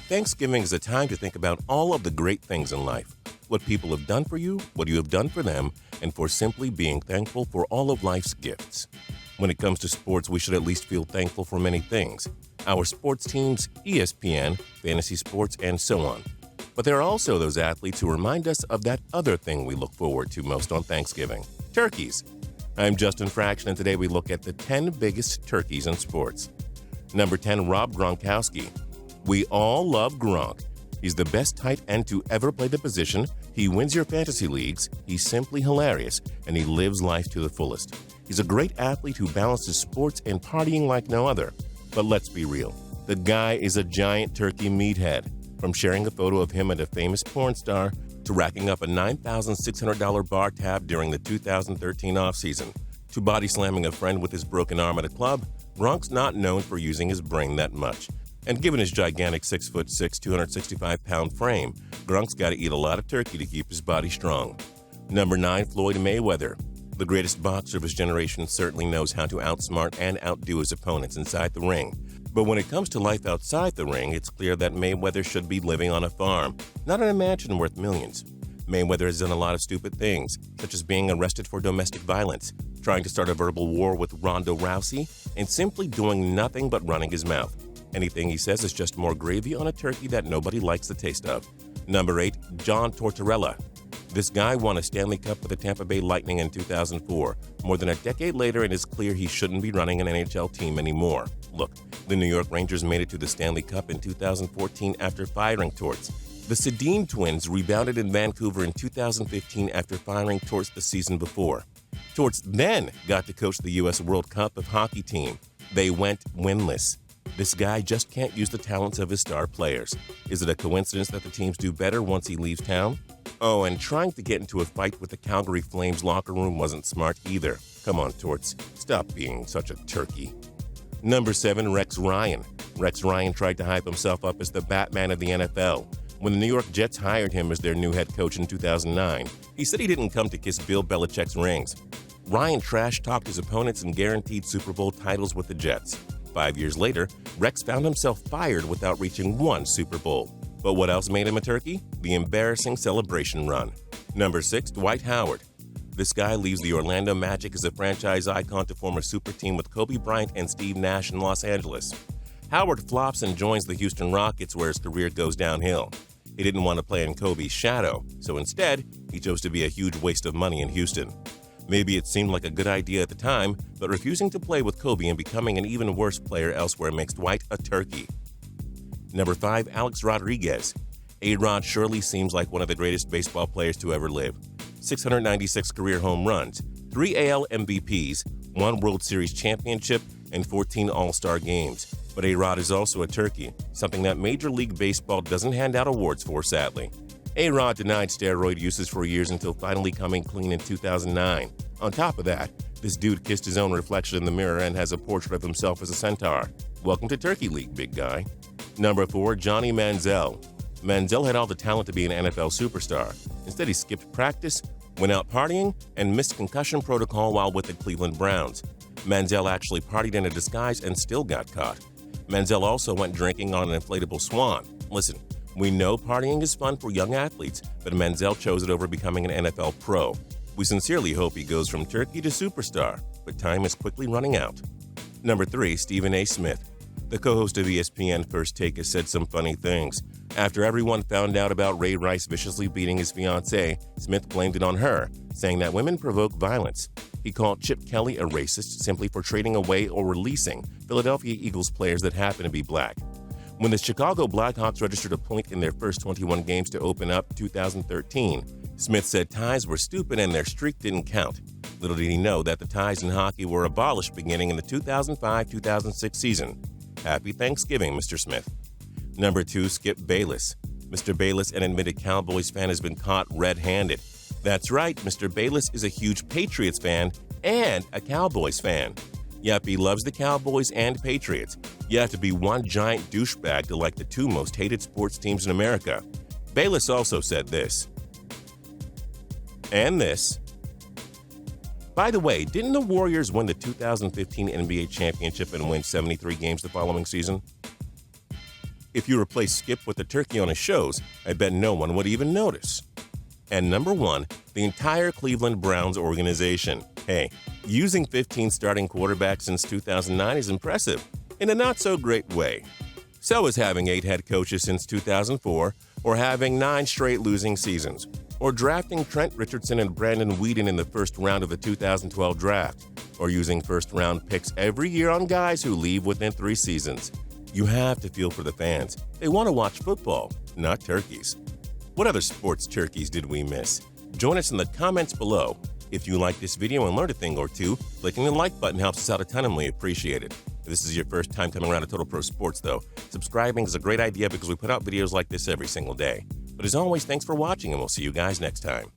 Thanksgiving is a time to think about all of the great things in life, what people have done for you, what you have done for them, and for simply being thankful for all of life's gifts. When it comes to sports, we should at least feel thankful for many things. Our sports teams, ESPN, fantasy sports, and so on. But there are also those athletes who remind us of that other thing we look forward to most on Thanksgiving, turkeys. I'm Justin Fraction, and today we look at the 10 biggest turkeys in sports. Number 10, Rob Gronkowski. We all love Gronk. He's the best tight end to ever play the position. He wins your fantasy leagues. He's simply hilarious, and he lives life to the fullest. He's a great athlete who balances sports and partying like no other. But let's be real. The guy is a giant turkey meathead. From sharing a photo of him and a famous porn star to racking up a $9,600 bar tab during the 2013 offseason, to body slamming a friend with his broken arm at a club, Gronk's not known for using his brain that much. And given his gigantic 6'6", 265-pound frame, Gronk's got to eat a lot of turkey to keep his body strong. Number 9, Floyd Mayweather. The greatest boxer of his generation certainly knows how to outsmart and outdo his opponents inside the ring. But when it comes to life outside the ring, it's clear that Mayweather should be living on a farm, not in a mansion worth millions. Mayweather has done a lot of stupid things, such as being arrested for domestic violence, trying to start a verbal war with Ronda Rousey, and simply doing nothing but running his mouth. Anything he says is just more gravy on a turkey that nobody likes the taste of. Number 8, John Tortorella. This guy won a Stanley Cup with the Tampa Bay Lightning in 2004. More than a decade later, it is clear he shouldn't be running an NHL team anymore. Look, the New York Rangers made it to the Stanley Cup in 2014 after firing Torts. The Sedin twins rebounded in Vancouver in 2015 after firing Torts the season before. Torts then got to coach the U.S. World Cup of Hockey team. They went winless. This guy just can't use the talents of his star players. Is it a coincidence that the teams do better once he leaves town? Oh, and trying to get into a fight with the Calgary Flames locker room wasn't smart either. Come on, Torts. Stop being such a turkey. Number 7, Rex Ryan. Rex Ryan tried to hype himself up as the Batman of the NFL. When the New York Jets hired him as their new head coach in 2009, he said he didn't come to kiss Bill Belichick's rings. Ryan trash-talked his opponents and guaranteed Super Bowl titles with the Jets. 5 years later, Rex found himself fired without reaching one Super Bowl. But what else made him a turkey? The embarrassing celebration run. Number 6, Dwight Howard. This guy leaves the Orlando Magic as a franchise icon to form a super team with Kobe Bryant and Steve Nash in Los Angeles. Howard flops and joins the Houston Rockets, where his career goes downhill. He didn't want to play in Kobe's shadow, so instead, he chose to be a huge waste of money in Houston. Maybe it seemed like a good idea at the time, but refusing to play with Kobe and becoming an even worse player elsewhere makes Dwight a turkey. Number 5, Alex Rodriguez. A-Rod surely seems like one of the greatest baseball players to ever live. 696 career home runs, 3 AL MVPs, 1 World Series championship, and 14 All-Star games. But A-Rod is also a turkey, something that Major League Baseball doesn't hand out awards for, sadly. A-Rod denied steroid uses for years until finally coming clean in 2009. On top of that, this dude kissed his own reflection in the mirror and has a portrait of himself as a centaur. Welcome to Turkey League, big guy. Number 4, Johnny Manziel. Manziel had all the talent to be an NFL superstar. Instead, he skipped practice, went out partying, and missed concussion protocol while with the Cleveland Browns. Manziel actually partied in a disguise and still got caught. Manziel also went drinking on an inflatable swan. Listen, we know partying is fun for young athletes, but Manziel chose it over becoming an NFL pro. We sincerely hope he goes from turkey to superstar, but time is quickly running out. Number 3, Stephen A. Smith. The co-host of ESPN First Take has said some funny things. After everyone found out about Ray Rice viciously beating his fiancée, Smith blamed it on her, saying that women provoke violence. He called Chip Kelly a racist simply for trading away or releasing Philadelphia Eagles players that happen to be black. When the Chicago Blackhawks registered a point in their first 21 games to open up 2013, Smith said ties were stupid and their streak didn't count. Little did he know that the ties in hockey were abolished beginning in the 2005-2006 season. Happy Thanksgiving, Mr. Smith. Number 2, Skip Bayless. Mr. Bayless, an admitted Cowboys fan, has been caught red-handed. That's right, Mr. Bayless is a huge Patriots fan and a Cowboys fan. Yep, he loves the Cowboys and Patriots. You have to be one giant douchebag to like the 2 most hated sports teams in America. Bayless also said this. And this. By the way, didn't the Warriors win the 2015 NBA championship and win 73 games the following season? If you replace Skip with the turkey on his shows, I bet no one would even notice. And number 1, the entire Cleveland Browns organization. Hey, using 15 starting quarterbacks since 2009 is impressive, in a not-so-great way. So is having 8 head coaches since 2004, or having 9 straight losing seasons, or drafting Trent Richardson and Brandon Weeden in the first round of the 2012 draft, or using first-round picks every year on guys who leave within 3 seasons. You have to feel for the fans. They want to watch football, not turkeys. What other sports turkeys did we miss? Join us in the comments below. If you like this video and learned a thing or two, clicking the like button helps us out a ton and we appreciate it. If this is your first time coming around to Total Pro Sports though, subscribing is a great idea because we put out videos like this every single day. But as always, thanks for watching and we'll see you guys next time.